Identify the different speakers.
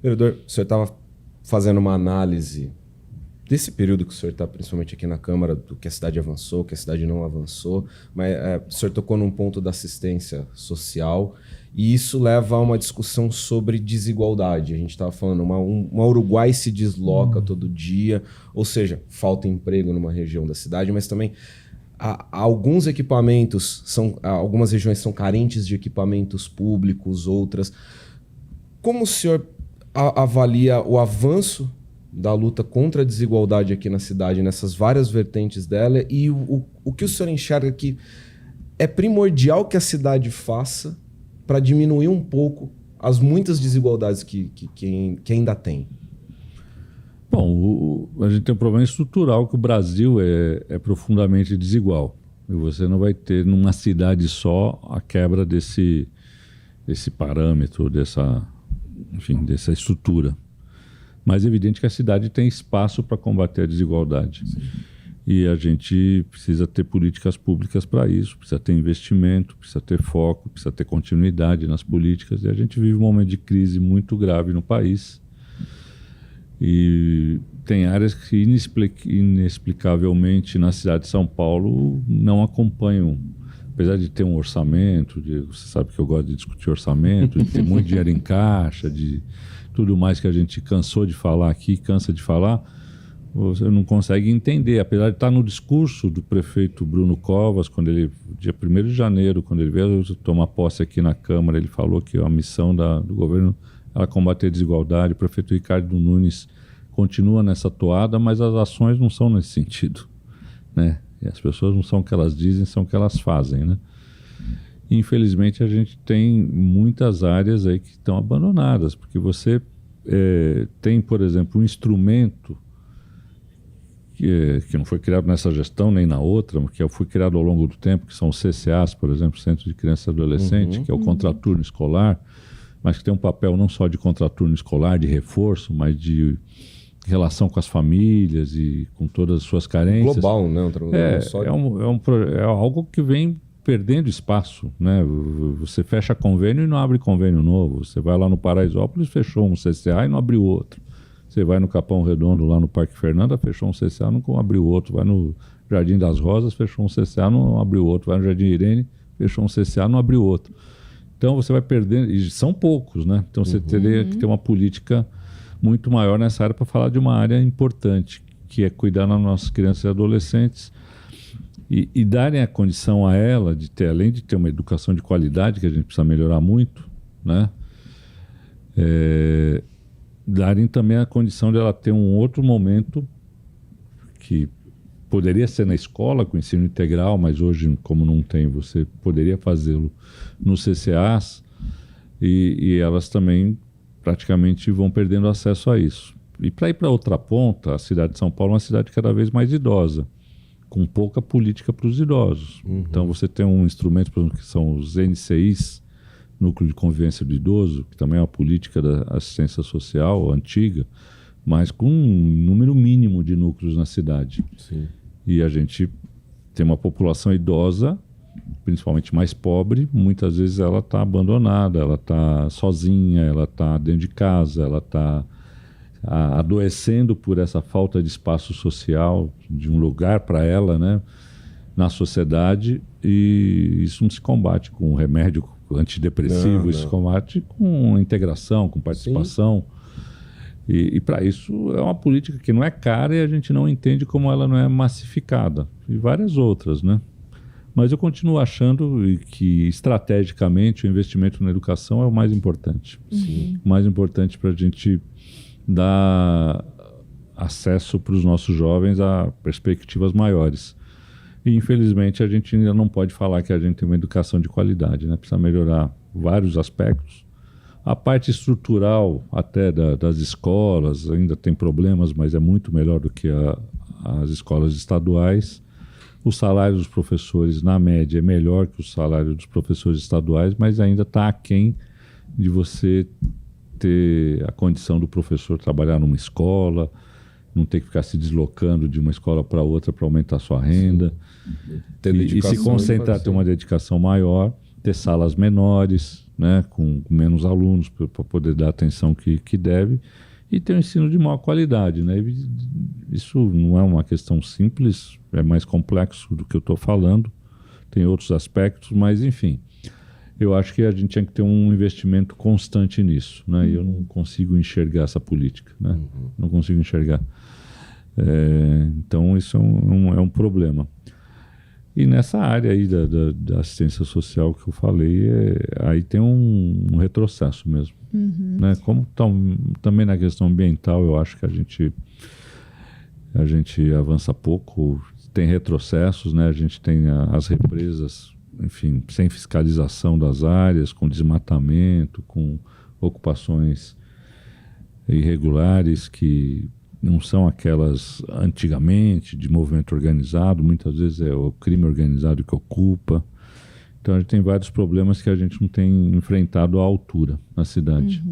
Speaker 1: Vereador, o senhor estava fazendo uma análise desse período que o senhor está, principalmente aqui na Câmara, do que a cidade avançou, que a cidade não avançou, mas o senhor tocou num ponto da assistência social e isso leva a uma discussão sobre desigualdade. A gente estava falando, uma Uruguai se desloca todo dia, ou seja, falta emprego numa região da cidade, mas também alguns equipamentos, algumas regiões são carentes de equipamentos públicos, outras. Como o senhor avalia o avanço da luta contra a desigualdade aqui na cidade, nessas várias vertentes dela, e o que o senhor enxerga que é primordial que a cidade faça para diminuir um pouco as muitas desigualdades que ainda tem?
Speaker 2: Bom, a gente tem um problema estrutural que o Brasil é profundamente desigual. E você não vai ter numa cidade só a quebra desse parâmetro, dessa estrutura. Mas é evidente que a cidade tem espaço para combater a desigualdade. Sim. E a gente precisa ter políticas públicas para isso, precisa ter investimento, precisa ter foco, precisa ter continuidade nas políticas. E a gente vive um momento de crise muito grave no país. E tem áreas que inexplicavelmente na cidade de São Paulo não acompanham. Apesar de ter um orçamento, você sabe que eu gosto de discutir orçamento, de ter muito dinheiro em caixa, de tudo mais que a gente cansou de falar aqui, cansa de falar, você não consegue entender. Apesar de estar no discurso do prefeito Bruno Covas, quando ele, dia 1º de janeiro, quando ele veio tomar posse aqui na Câmara, ele falou que a missão do governo era combater a desigualdade. O prefeito Ricardo Nunes continua nessa toada, mas as ações não são nesse sentido, né? E as pessoas não são o que elas dizem, são o que elas fazem, né? Infelizmente, a gente tem muitas áreas aí que estão abandonadas, porque você tem, por exemplo, um instrumento que não foi criado nessa gestão nem na outra, que foi criado ao longo do tempo, que são os CCAs, por exemplo, Centro de Criança e Adolescente, que é o contraturno escolar, mas que tem um papel não só de contraturno escolar, de reforço, mas de relação com as famílias e com todas as suas carências.
Speaker 1: Global, né?
Speaker 2: É algo que vem perdendo espaço, né? Você fecha convênio e não abre convênio novo. Você vai lá no Paraisópolis, fechou um CCA e não abriu outro. Você vai no Capão Redondo, lá no Parque Fernanda, fechou um CCA, não abriu outro. Vai no Jardim das Rosas, fechou um CCA, não abriu outro. Vai no Jardim Irene, fechou um CCA, não abriu outro. Então você vai perdendo, e são poucos, né? Então você teria que ter uma política muito maior nessa área para falar de uma área importante, que é cuidar das nossas crianças e adolescentes e darem a condição a ela de ter, além de ter uma educação de qualidade, que a gente precisa melhorar muito, né? Darem também a condição de ela ter um outro momento que poderia ser na escola, com ensino integral, mas hoje, como não tem, você poderia fazê-lo nos CCAs e elas também praticamente vão perdendo acesso a isso. E para ir para outra ponta, a cidade de São Paulo é uma cidade cada vez mais idosa, com pouca política para os idosos. Então você tem um instrumento, por exemplo, que são os NCIs, Núcleo de Convivência do Idoso, que também é uma política da assistência social antiga, mas com um número mínimo de núcleos na cidade.
Speaker 1: Sim.
Speaker 2: E a gente tem uma população idosa, principalmente mais pobre, muitas vezes ela está abandonada, ela está sozinha, ela está dentro de casa, ela está adoecendo por essa falta de espaço social, de um lugar para ela, né, na sociedade, e isso não se combate com remédio antidepressivo, isso se combate com integração, com participação. E para isso é uma política que não é cara e a gente não entende como ela não é massificada. E várias outras, né? Mas eu continuo achando que, estrategicamente, o investimento na educação é o mais importante.
Speaker 1: Sim.
Speaker 2: O mais importante para a gente dar acesso para os nossos jovens a perspectivas maiores. E, infelizmente, a gente ainda não pode falar que a gente tem uma educação de qualidade, né? Precisa melhorar vários aspectos. A parte estrutural até das escolas ainda tem problemas, mas é muito melhor do que as escolas estaduais. O salário dos professores, na média, é melhor que o salário dos professores estaduais, mas ainda está aquém de você ter a condição do professor trabalhar numa escola, não ter que ficar se deslocando de uma escola para outra para aumentar a sua renda. E se concentrar, ter uma dedicação maior, ter salas menores, né, com menos alunos para poder dar a atenção que deve, e ter um ensino de maior qualidade, né? Isso não é uma questão simples, é mais complexo do que eu estou falando, tem outros aspectos, mas enfim, eu acho que a gente tinha que ter um investimento constante nisso, né? E eu não consigo enxergar essa política, né? Não consigo enxergar. Então isso é um problema. E nessa área aí da assistência social que eu falei, aí tem um retrocesso mesmo. Né? Como também na questão ambiental, eu acho que a gente avança pouco, tem retrocessos, né? A gente tem as represas, enfim, sem fiscalização das áreas, com desmatamento, com ocupações irregulares que não são aquelas antigamente de movimento organizado, muitas vezes é o crime organizado que ocupa. Então a gente tem vários problemas que a gente não tem enfrentado à altura na cidade.